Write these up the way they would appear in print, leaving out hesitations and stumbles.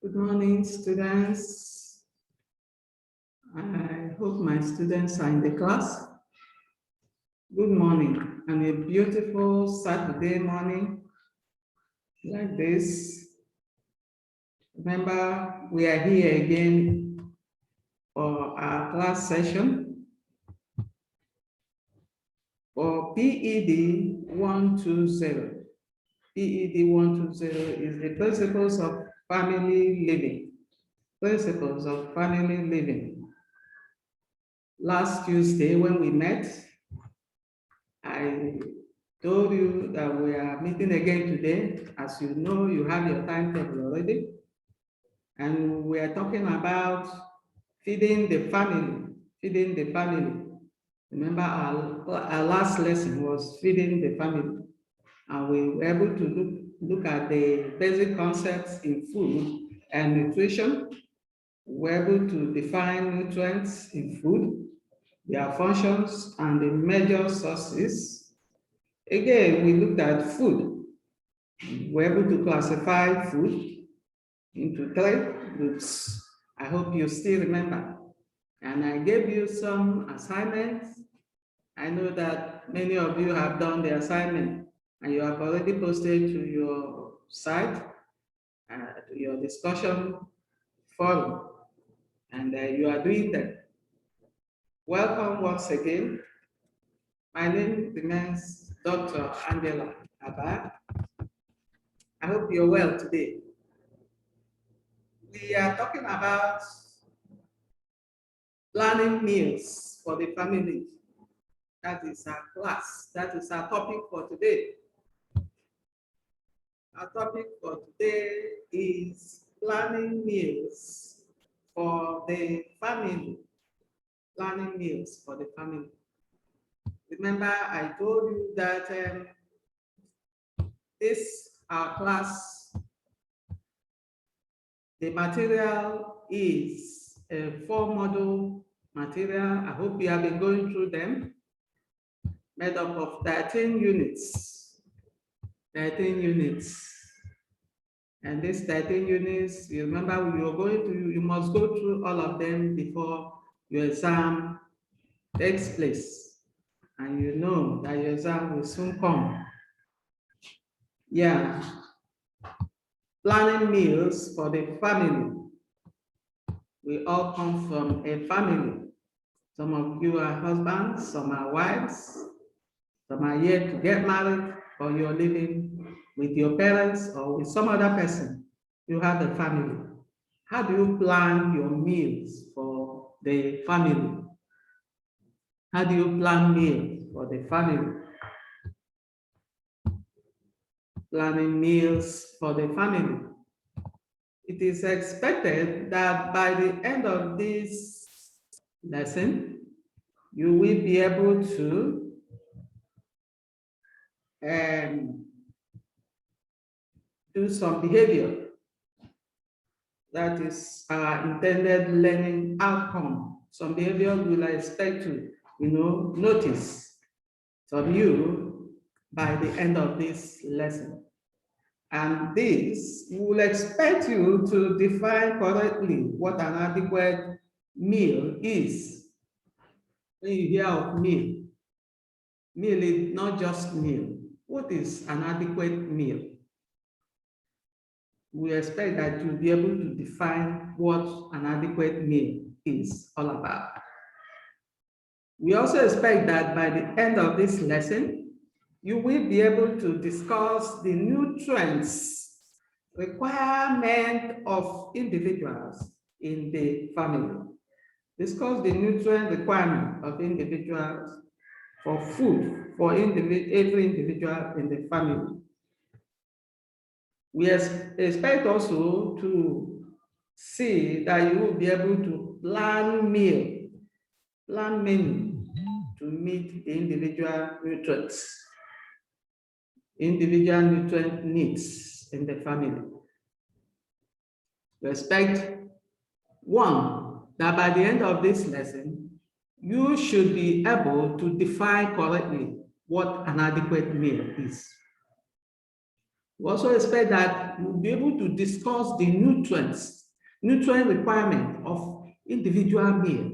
Good morning, students. I hope my students are in the class. Good morning, and a beautiful Saturday morning like this. Remember, we are here again for our class session for PED 120. PED 120 is the principles of family living. Principles of family living. Last Tuesday, when we met, I told you that we are meeting again today. As you know, you have your timetable already. And we are talking about feeding the family, feeding the family. Remember, our last lesson was feeding the family. And we were able to look at the basic concepts in food and nutrition. We were able to define nutrients in food, their functions, and the major sources. Again, we looked at food. We were able to classify food into 3 groups. I hope you still remember. And I gave you some assignments. I know that many of you have done the assignment and you have already posted to your site, to your discussion forum, and you are doing that. Welcome once again. My name remains Dr. Angela Abba. I hope you're well today. We are talking about planning meals for the family. That is our class. That is our topic for today. Our topic for today is planning meals for the family. Planning meals for the family. Remember, I told you that this our class, the material is a 4-module material. I hope you have been going through them, made up of 13 units. 13 units. And these 13 units, you remember, you must go through all of them before your exam takes place. And you know that your exam will soon come. Yeah. Planning meals for the family. We all come from a family. Some of you are husbands, some are wives, some are yet to get married, or you're living with your parents or with some other person. You have a family. How do you plan your meals for the family? How do you plan meals for the family? Planning meals for the family. It is expected that by the end of this lesson, you will be able to do some behavior. That is our intended learning outcome. Some behavior we'll expect to, notice from you by the end of this lesson. And this will expect you to define correctly what an adequate meal is. When you hear of meal is not just meal. What is an adequate meal? We expect that you'll be able to define what an adequate meal is all about. We also expect that by the end of this lesson, you will be able to discuss the nutrients requirement of individuals in the family. Discuss the nutrient requirement of individuals for food for every individual in the family. We expect also to see that you will be able to plan menu to meet the individual nutrient needs in the family. We expect, one, that by the end of this lesson, you should be able to define correctly what an adequate meal is. We also expect that we'll be able to discuss the nutrient requirement of individual meal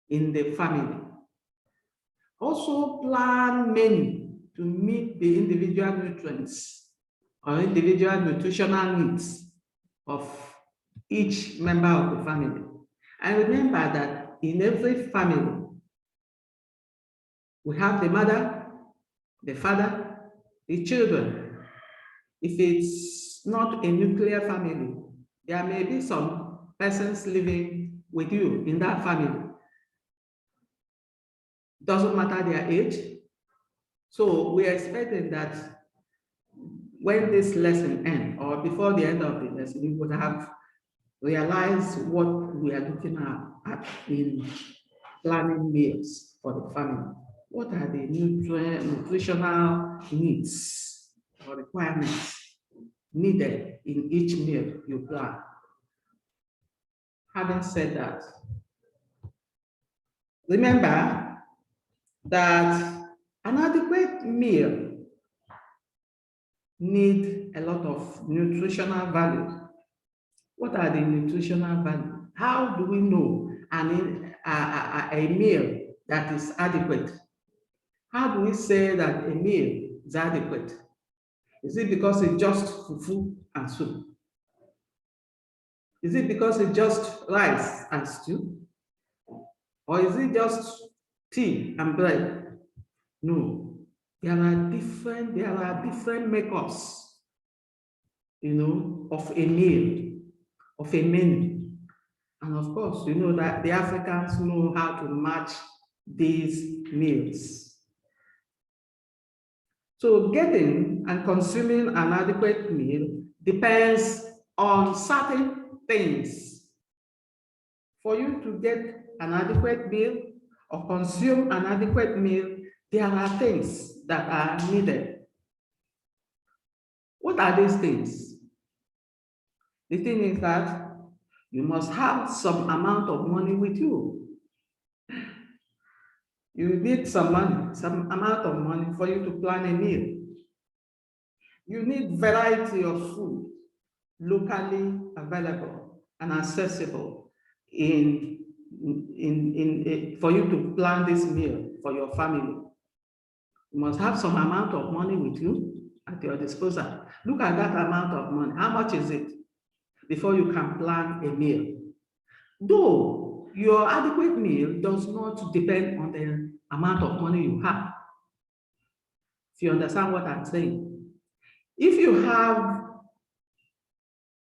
in the family. Also plan menu to meet the individual nutrients or individual nutritional needs of each member of the family. And remember that in every family, we have the mother, the father, the children. If it's not a nuclear family, there may be some persons living with you in that family. Doesn't matter their age. So we are expecting that when this lesson ends, or before the end of the lesson, we would have realized what we are looking at in planning meals for the family. What are the nutritional needs or requirements needed in each meal you plan? Having said that, remember that an adequate meal needs a lot of nutritional value. What are the nutritional values? How do we know a meal that is adequate? How do we say that a meal is adequate? Is it because it's just fufu and soup? Is it because it's just rice and stew? Or is it just tea and bread? No. There are different makeups, of a meal, of a menu. And of course, you know that the Africans know how to match these meals. So getting and consuming an adequate meal depends on certain things. For you to get an adequate meal or consume an adequate meal, there are things that are needed. What are these things? The thing is that you must have some amount of money with you. You need some money, some amount of money for you to plan a meal. You need variety of food locally available and accessible for you to plan this meal for your family. You must have some amount of money with you at your disposal. Look at that amount of money. How much is it before you can plan a meal? Though your adequate meal does not depend on the amount of money you have. If you understand what I'm saying. If you have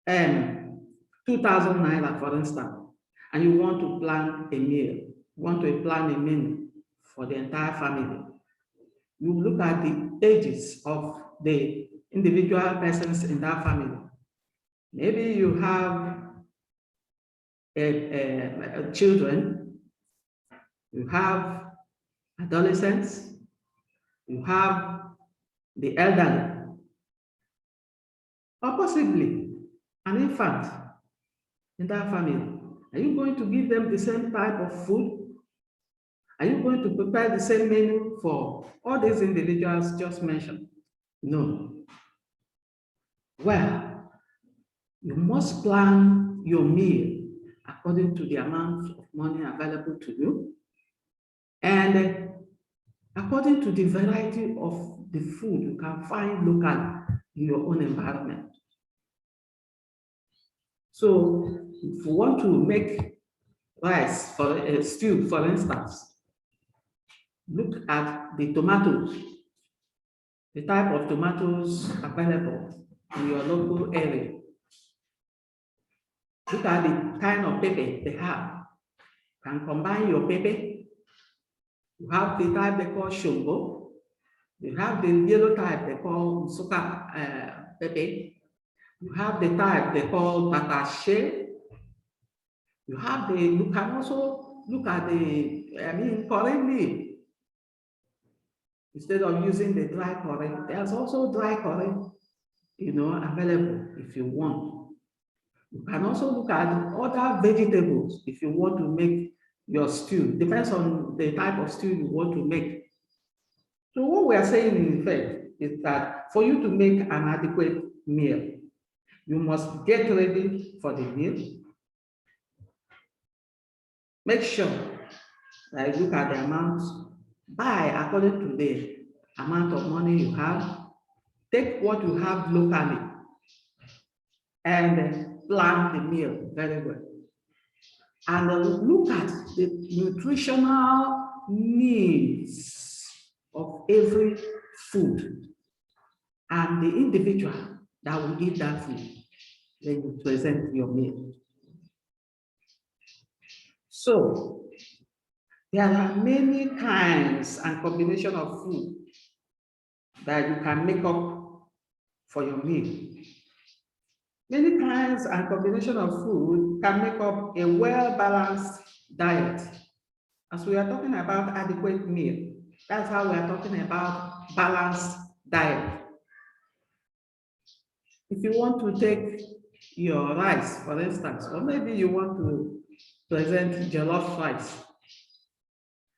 2,000 naira, for instance, and you want to plan a meal, menu for the entire family, you look at the ages of the individual persons in that family. Maybe you have children, you have adolescents, you have the elderly, or possibly an infant in that family. Are you going to give them the same type of food? Are you going to prepare the same menu for all these individuals just mentioned? No. Well, you must plan your meal according to the amount of money available to you and according to the variety of the food you can find locally in your own environment. So if you want to make rice for a stew, for instance, look at the tomatoes, the type of tomatoes available in your local area. Look at the kind of pepper they have. You can combine your pepper. You have the type they call shombo. You have the yellow type they call suka pepper. You have the type they call tatashe. You can also look at curry leaf. Instead of using the dry curry, there's also dry curry, available if you want. You can also look at other vegetables if you want to make your stew. Depends on the type of stew you want to make. So what we are saying in effect is that for you to make an adequate meal, you must get ready for the meal. Make sure that you look at the amount, buy according to the amount of money you have. Take what you have locally and plan the meal very well. And look at the nutritional needs of every food and the individual that will eat that food when you present your meal. So there are many kinds and combination of food that you can make up for your meal. Many kinds and combination of food can make up a well-balanced diet. As we are talking about adequate meal, that's how we are talking about balanced diet. If you want to take your rice, for instance, or maybe you want to present jollof rice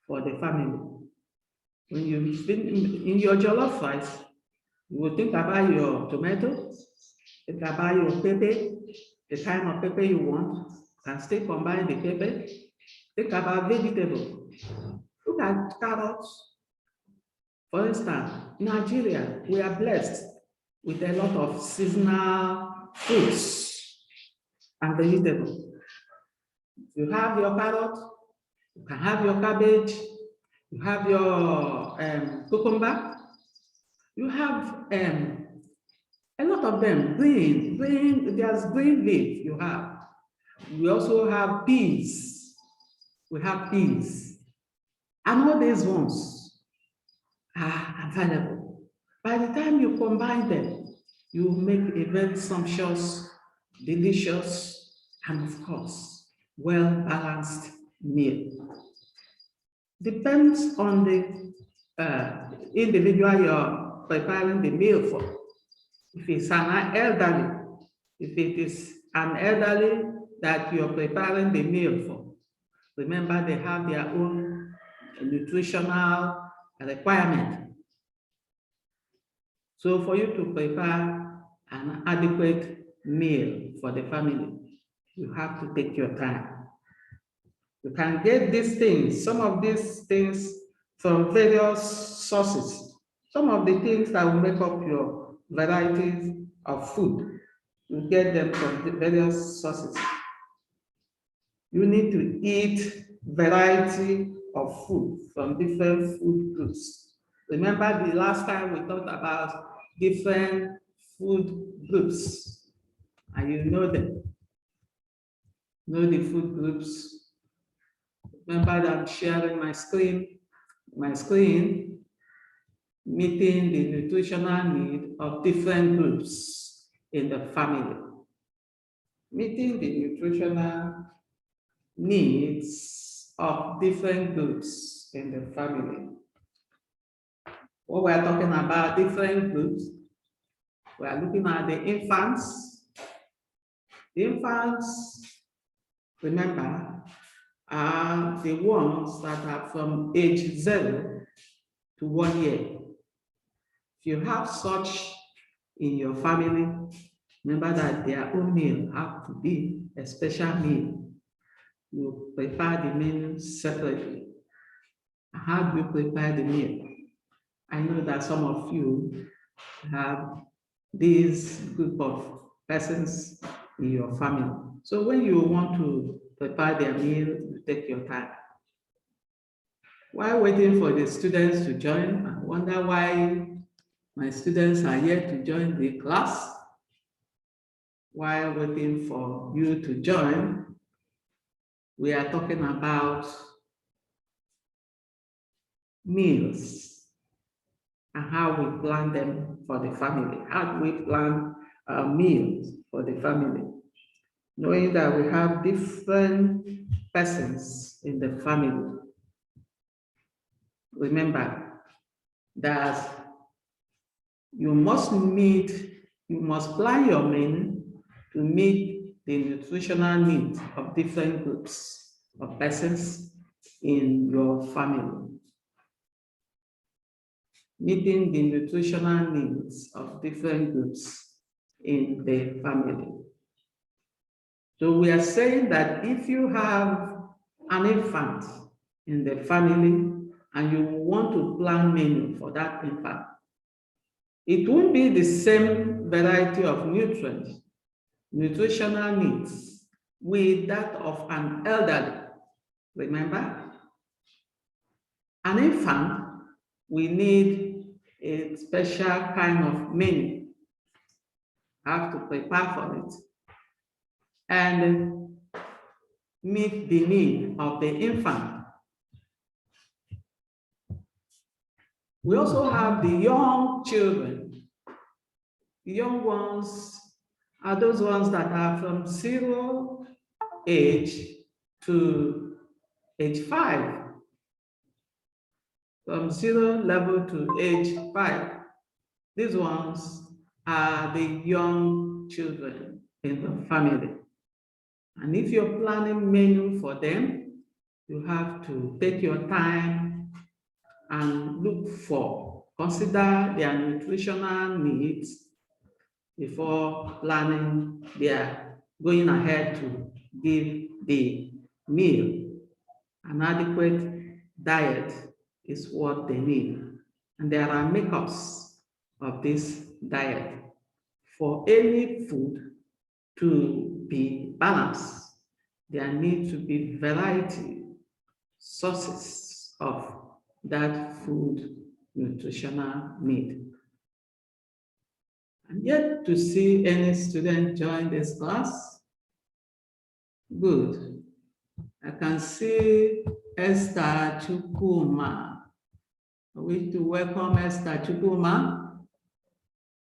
for the family. When you think in your jollof rice, you will think about your tomato, think about your pepper, the kind of pepper you want, and still combine the pepper. Think about vegetable. Look at carrots. For instance, in Nigeria, we are blessed with a lot of seasonal fruits and vegetables. You have your carrot, you can have your cabbage, you have your cucumber, you have a lot of them, there's green leaf you have. We also have peas. We have peas. And all these ones are available. By the time you combine them, you make a very sumptuous, delicious, and of course, well-balanced meal. Depends on the individual you're preparing the meal for. If it's an elderly, if it is an elderly that you're preparing the meal for, remember they have their own nutritional requirement. So for you to prepare an adequate meal for the family, you have to take your time. You can get these things, some of these things from various sources. Some of the things that will make up your varieties of food, you get them from the various sources. You need to eat variety of food from different food groups. Remember the last time we talked about different food groups, and you know them. Know the food groups. Remember that I'm sharing my screen, meeting the nutritional need of different groups in the family. Meeting the nutritional needs of different groups in the family. What we're talking about, different groups, we are looking at the infants. The infants, remember, are the ones that are from age 0 to 1 year. If you have such in your family, remember that their own meal have to be a special meal. You prepare the menu separately. How do you prepare the meal? I know that some of you have this group of persons in your family. So when you want to prepare their meal, you take your time. While waiting for the students to join, I wonder why my students are yet to join the class. While waiting for you to join, we are talking about meals and how we plan them for the family. How do we plan our meals for the family? Knowing that we have different persons in the family. Remember that you must plan your menu to meet the nutritional needs of different groups of persons in your family. meeting the nutritional needs of different groups in the family. So we are saying that if you have an infant in the family and you want to plan menu for that infant, it won't be the same variety of nutrients, nutritional needs with that of an elderly. Remember, an infant, we need a special kind of menu. Have to prepare for it and meet the need of the infant. We also have the young children. The young ones are those ones that are from 0 age to age 5. From 0 level to age 5. These ones are the young children in the family. And if you're planning menu for them, you have to take your time and consider their nutritional needs before planning going ahead to give the meal. An adequate diet is what they need. And there are makeups of this diet. For any food to be balanced, there need to be variety sources of that food nutritional need. And yet to see any student join this class. Good. I can see Esther Chukuma. I wish to welcome Esther Chukuma.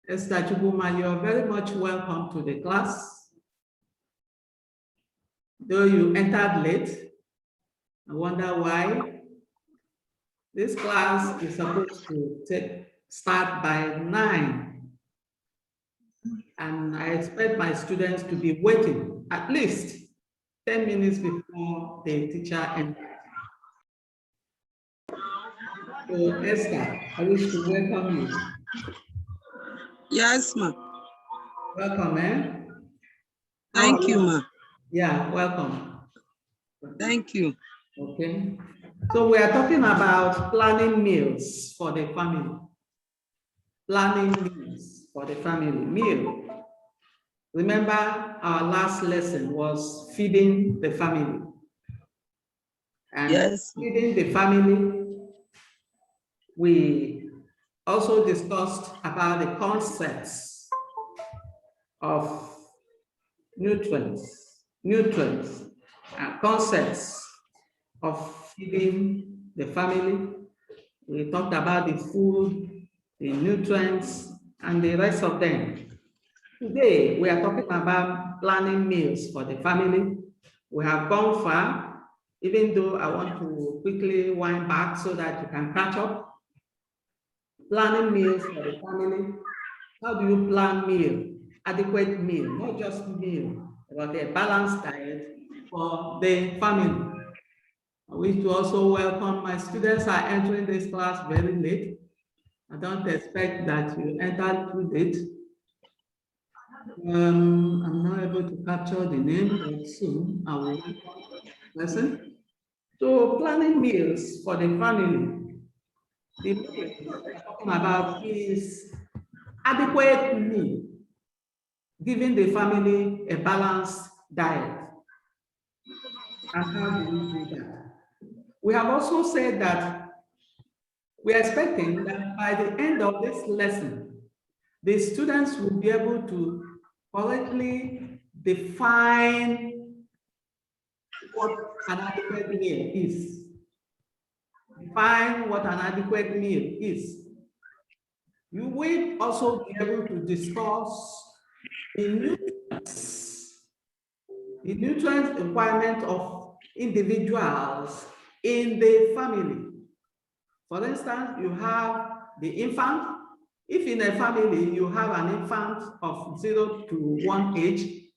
Esther Chukuma, you are very much welcome to the class. Though you entered late, I wonder why. This class is supposed to start by 9. And I expect my students to be waiting at least 10 minutes before the teacher enters. So Esther, I wish to welcome you. Yes, ma'am. Welcome, eh? Thank you, ma'am. Yeah, welcome. Thank you. Okay. So we are talking about planning meals for the family. Planning meals for the family. Meal. Remember, our last lesson was feeding the family. And yes, feeding the family, we also discussed about the concepts of nutrients, and concepts of feeding the family. We talked about the food, the nutrients, and the rest of them. Today, we are talking about planning meals for the family. We have gone far, even though I want to quickly wind back so that you can catch up. Planning meals for the family. How do you plan meal? Adequate meal, not just meal, but a balanced diet for the family. I wish to also welcome my students are entering this class very late. I don't expect that you entered too late. I'm not able to capture the name, but soon I will listen. So planning meals for the family. The meal we're talking about is adequate meal, giving the family a balanced diet. And how do we do that? We have also said that we are expecting that by the end of this lesson, the students will be able to correctly define what an adequate meal is. Define what an adequate meal is. You will also be able to discuss the nutrient requirement of individuals in the family. For instance, you have the infant. If in a family you have an infant of 0 to 1 age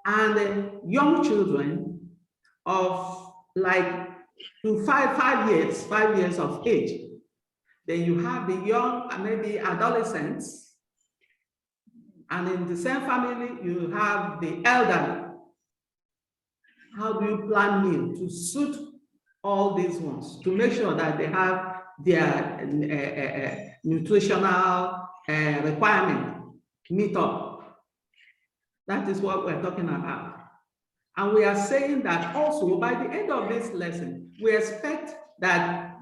and young children of like to 5 years of age, Then you have the young and maybe adolescents. And in the same family, you have the elderly. How do you plan meal to suit all these ones, to make sure that they have their nutritional requirement meet up? That is what we're talking about. And we are saying that also by the end of this lesson, we expect that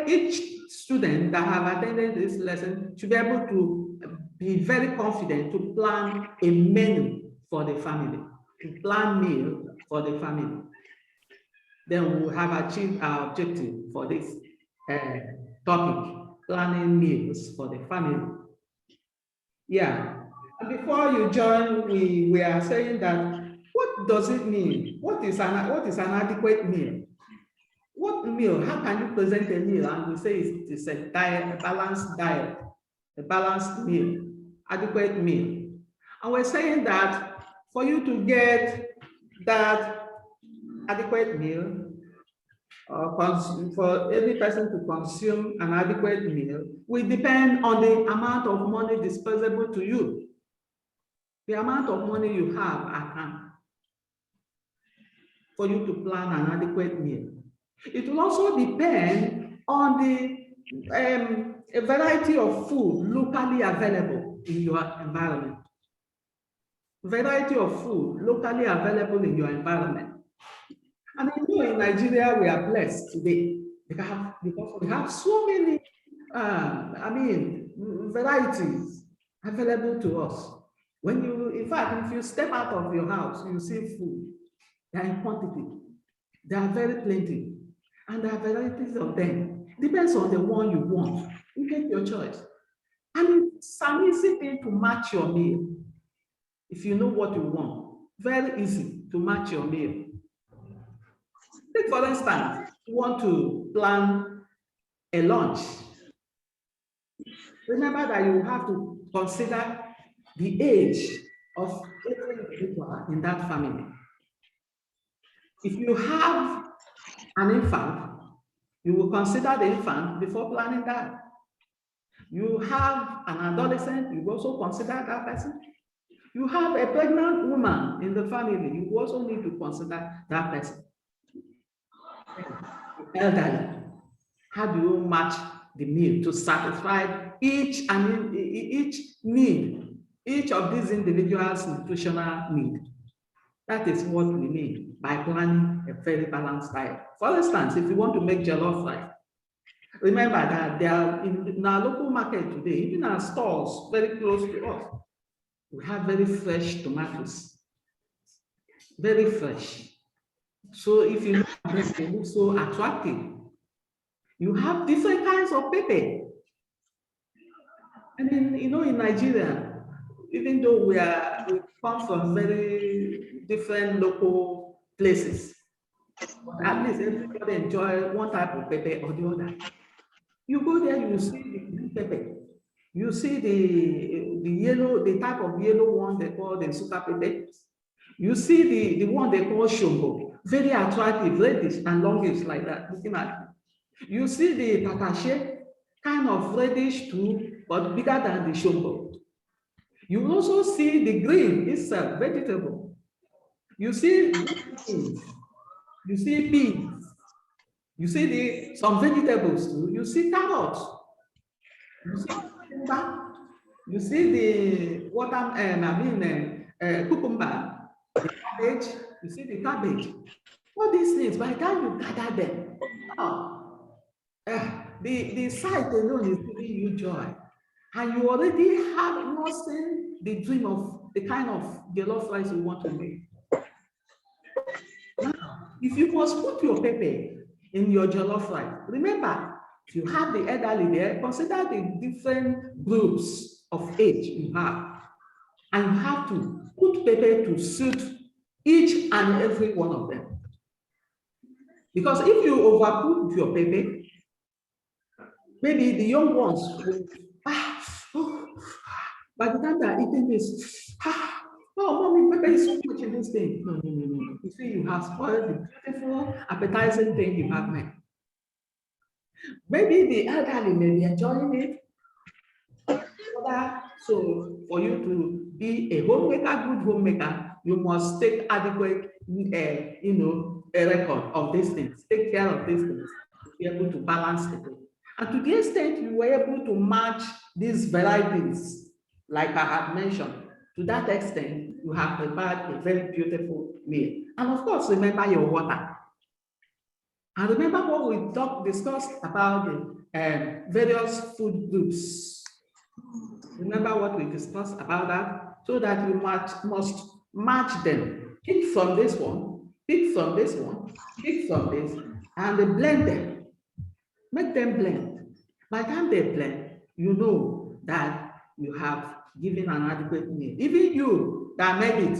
each student that have attended this lesson should be able to be very confident to plan a menu for the family, to plan meal for the family. Then we will have achieved our objective for this topic, planning meals for the family. Yeah. And before you join, we are saying that what does it mean? What is an adequate meal? What meal? How can you present a meal and we say it's a diet, a balanced diet, a balanced meal, adequate meal? And we're saying that for you to get that adequate meal, for every person to consume an adequate meal will depend on the amount of money disposable to you, the amount of money you have at hand for you to plan an adequate meal. It will also depend on the a variety of food locally available in your environment. Variety of food locally available in your environment. And I know in Nigeria we are blessed today because we have so many, varieties available to us. When you, in fact, if you step out of your house, you see food. They are in quantity. They are very plenty, and there are varieties of them. Depends on the one you want. You take your choice, and it's an easy thing to match your meal. If you know what you want, very easy to match your meal. Take for instance, you want to plan a lunch. Remember that you have to consider the age of every individual in that family. If you have an infant, you will consider the infant before planning that. You have an adolescent, you also consider that person. You have a pregnant woman in the family, you also need to consider that person. Elderly, how do you match the meal to satisfy each need, each of these individuals' nutritional need? That is what we mean by planning a very balanced diet. For instance, if you want to make jollof rice, remember that there are in our local market today, even our stores very close to us, we have very fresh tomatoes, very fresh. So if you look at them, they look so attractive. You have different kinds of pepper. And then, in Nigeria, even though we come from very different local places, but at least everybody enjoy one type of pepper or the other. You go there, you see the green pepper. You see the yellow, the type of yellow one they call the super pepper. You see the one they call shombo, very attractive, reddish and longish like that, looking at it. You see the patache, kind of reddish too, but bigger than the shombo. You also see the green itself, vegetable. You see beans, you see beans, you see some vegetables too. You see carrots, you see cucumber, you see the cucumber, the cabbage, you see the cabbage. All these things, by the time you gather them, the sight alone is giving you joy. And you already have nothing the dream of the kind of jollof rice you want to make. Now, if you must put your pepper in your jollof rice, remember, if you have the elderly there, consider the different groups of age you have. And you have to put pepper to suit each and every one of them. Because if you overcook your pepper, maybe the young ones will, by the time they're eating this, mommy, pepper is so much in this thing. No. You see, you have spoiled the beautiful, appetizing thing you have made. Maybe the elderly may be enjoying it. So for you to be a homemaker, good homemaker, you must take adequate, a record of these things, take care of these things, to be able to balance the day. And to the extent you were able to match these varieties, like I have mentioned, to that extent, you have prepared a very beautiful meal. And of course, remember your water. And remember what we discussed about the various food groups. Remember what we discussed about that, so that you must match them. Pick from this one, pick from this one, pick from this, and then blend them. Make them blend. By the time they blend, you know that you have given an adequate meal. Even you that made it,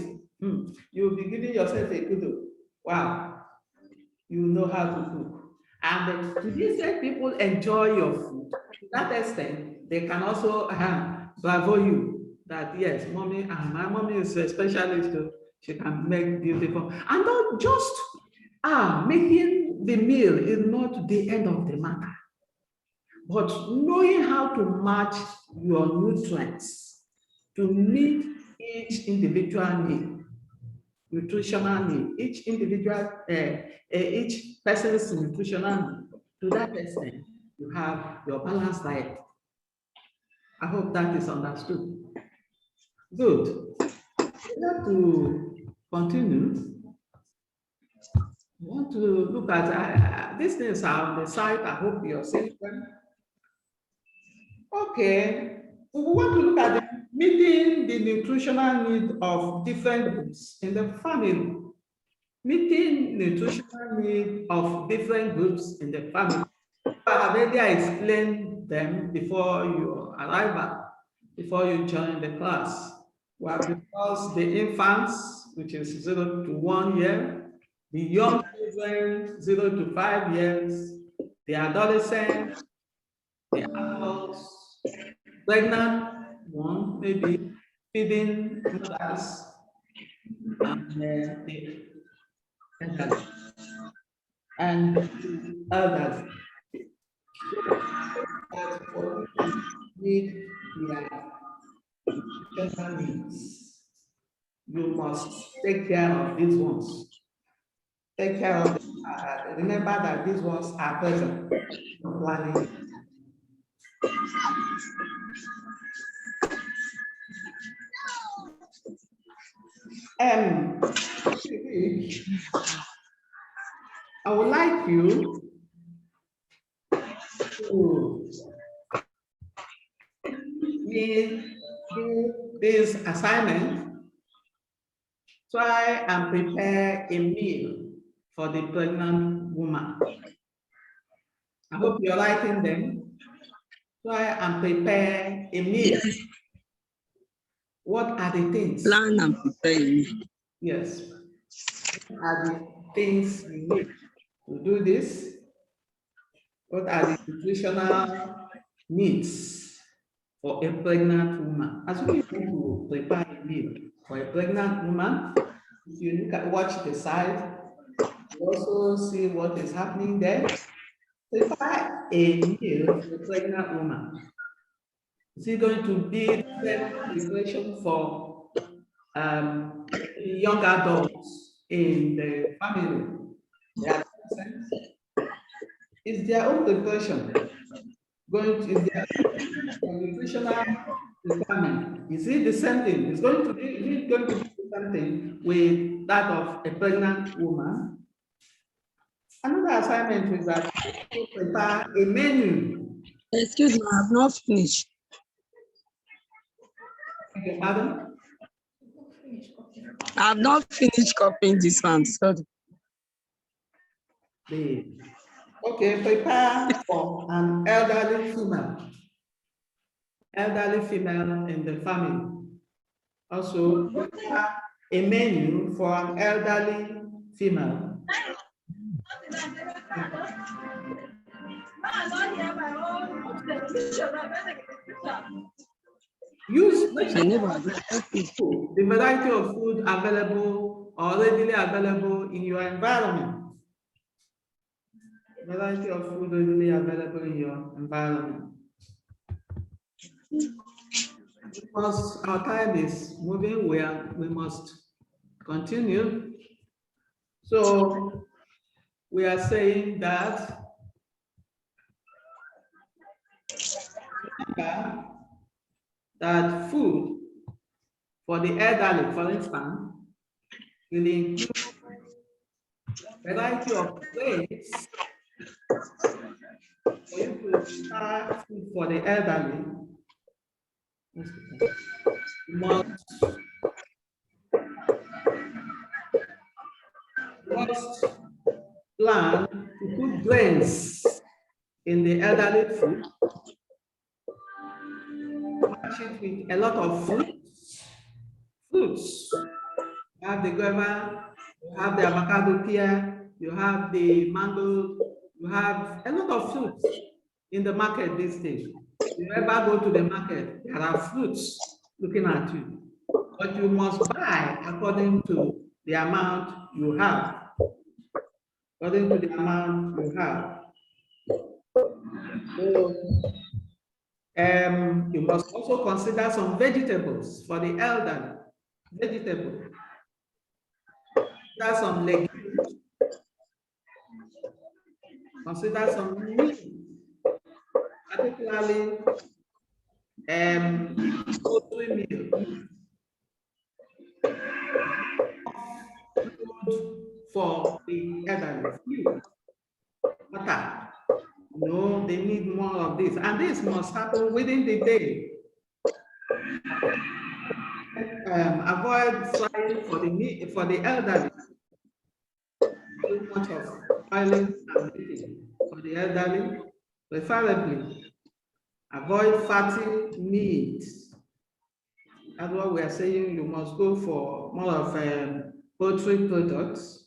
you'll be giving yourself a kudo. Wow, you know how to cook. And to the extent people enjoy your food, to that extent, they can also bravo you that yes, mommy, my mommy is a specialist, so she can make beautiful. And not just making the meal is not the end of the matter, but knowing how to match your nutrients to meet each individual need. Nutritional need, each individual, each person's nutritional need. To that extent, you have your balanced diet. I hope that is understood. Good. We have to continue. We want to look at these things are on the site. I hope you're seeing them. Okay. We want to look at meeting the nutritional need of different groups in the family. Meeting nutritional need of different groups in the family. I have already explained them before you arrive, before you join the class. We have discussed the infants, which is 0 to 1 year, the young children, 0 to 5 years, the adolescents, the adults, pregnant one, maybe feeding mothers, and the elderly. And others that for you to meet their nutritional needs, you must take care of these ones. Take care of them. Remember that these ones are present. Planning. I would like you to do this assignment. Try and prepare a meal for the pregnant woman. I hope you're writing them. Try and prepare a meal. Yes. What are the things? Plan and prepare. Yes. What are the things you need to do this? What are the nutritional needs for a pregnant woman? As we want to prepare a meal for a pregnant woman, if you look at, watch the side, you also see what is happening there. Prepare a meal for a pregnant woman. Is it going to be the preparation for young adults in the family? Is their own preparation going to be nutritional requirement? Is it the same thing? Is it going to be the same thing with that of a pregnant woman? Another assignment is that to prepare a menu. Excuse me, I have not finished. Okay, pardon? I have not finished copying this one. Sorry. Okay, prepare for an elderly female in the family. Also, prepare a menu for an elderly female. Use the variety of food available or readily available in your environment. Variety of food readily available in your environment. Because our time is moving, we must continue. So we are saying that remember that food for the elderly, for instance, will include variety of ways for you to prepare food for the elderly. You must plan to put grains in the elderly food, match it with a lot of fruits. You have the guava, you have the avocado pear, you have the mango, you have a lot of fruits in the market these days. If you ever go to the market, there are fruits looking at you, but you must buy according to the amount you have. According to the amount you have. So, you must also consider some vegetables for the elderly. Vegetables. Consider some legumes. Consider some meat, particularly poultry meal. Food for the elderly. Water. No, they need more of this, and this must happen within the day. Avoid frying for the elderly. Too much of oiling and eating for the elderly. Preferably, avoid fatty meat. That's what we are saying. You must go for more of poultry products.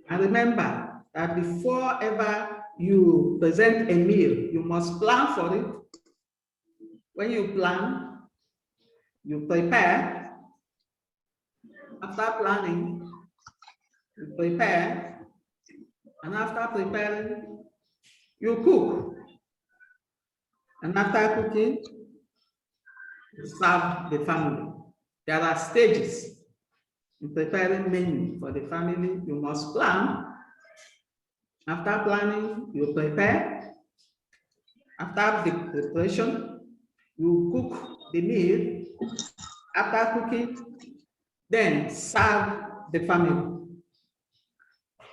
And remember that before ever you present a meal, you must plan for it. When you plan, you prepare. After planning, you prepare. And after preparing, you cook. And after cooking, you serve the family. There are stages in preparing menu for the family. You must plan. After planning, you prepare. After the preparation, you cook the meal. After cooking, then serve the family.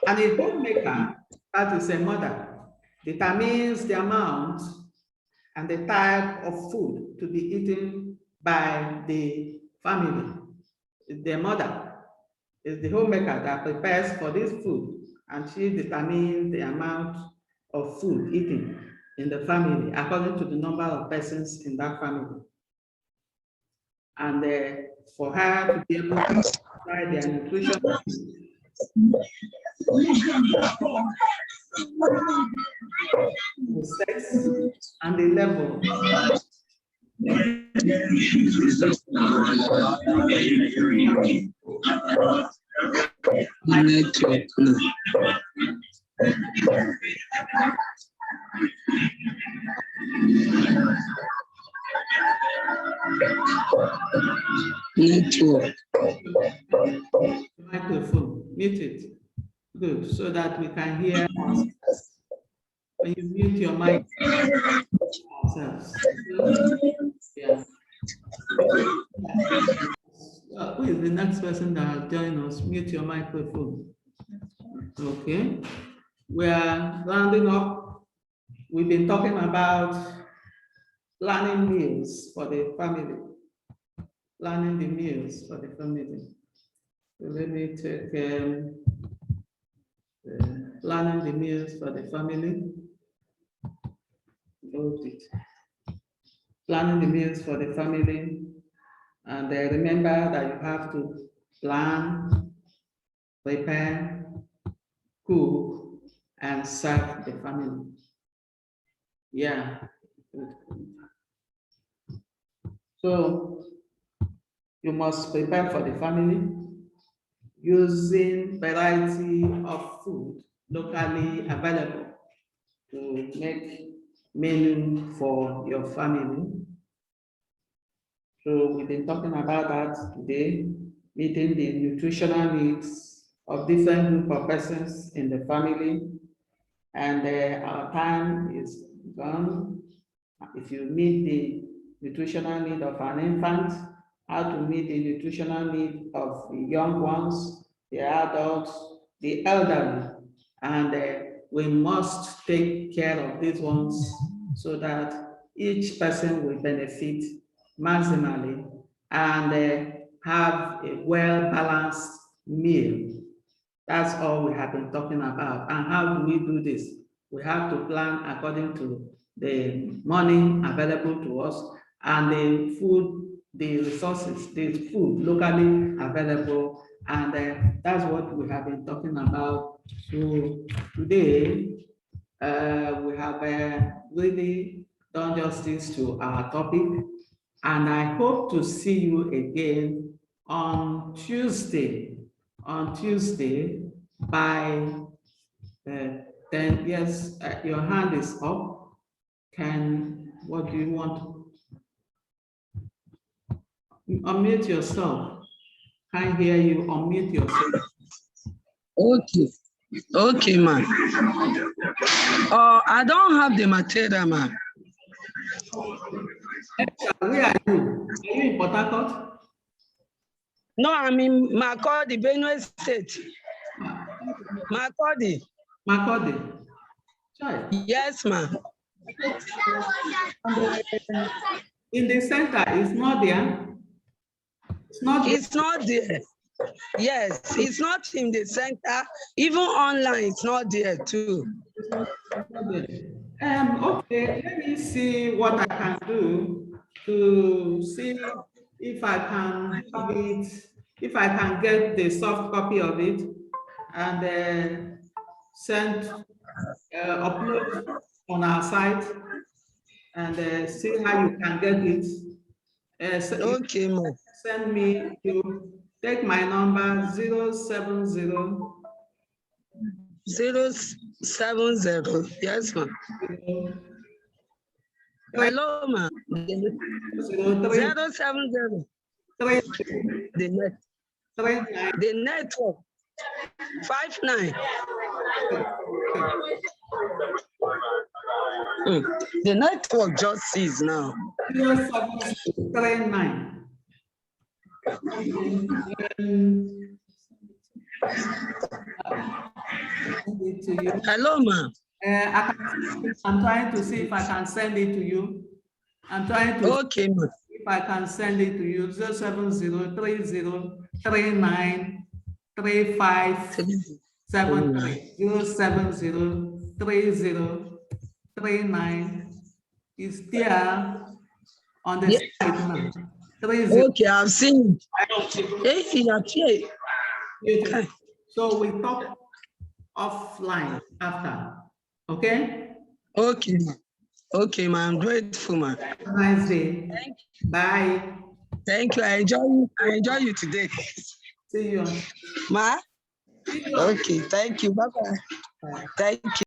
And a homemaker, that is a mother, determines the amount and the type of food to be eaten by the family. The mother is the homemaker that prepares for this food, and she determines the amount of food eaten in the family according to the number of persons in that family. And for her to be able to apply their nutrition, the sex, and the level. Network. Microphone, mute it. Good, so that we can hear when you mute your mic ourselves. Yeah. Who is the next person that has joined us? Mute your microphone. Okay. We are rounding up. We've been talking about planning meals for the family. Planning the meals for the family. So let me take planning the meals for the family. Load it. Planning the meals for the family. And remember that you have to plan, prepare, cook, and serve the family. Yeah. So you must prepare for the family using variety of food locally available. to make meaning for your family. So we've been talking about that today, meeting the nutritional needs of different group of persons in the family. And our time is gone. If you meet the nutritional need of an infant, how to meet the nutritional need of the young ones, the adults, the elderly, and we must take care of these ones so that each person will benefit maximally and have a well-balanced meal. That's all we have been talking about. And how do we do this? We have to plan according to the money available to us and the food, the resources, the food locally available. And that's what we have been talking about. So today, we have really done justice to our topic. And I hope to see you again on Tuesday. On Tuesday by 10. Yes, your hand is up. What do you want? Unmute yourself. Can't hear you. Unmute yourself. Okay. Okay, man. I don't have the material, man. Where are you? Are you in Port Harcourt? No, I'm in Makurdi, Benue State. Makurdi. Makurdi. Sorry. Yes, ma'am. In the center, it's not there. It's not there. It's not there. Yes, it's not in the center. Even online, it's not there too. Okay, let me see what I can do to see if I can give it, if I can get the soft copy of it and upload on our site and see how you can get it. Okay, ma'am. Send me, you take my number 070 070. Yes, ma'am. Hello, ma'am. 070. The network. 59. The network just sees now. 0739. Hello, ma'am. I'm trying to see if I can send it to you. I'm trying to okay, ma'am. If I can send it to you, 07030393573. 0703039 is there on the site now. 30. Okay, I've seen it. Hey, okay. So we talk offline after. Okay? Okay. Okay, ma'am. I'm grateful, ma'am. Nice day. Thank you. Bye. Thank you. I enjoy you today. See you. Ma? Okay, thank you. Bye-bye. Thank you.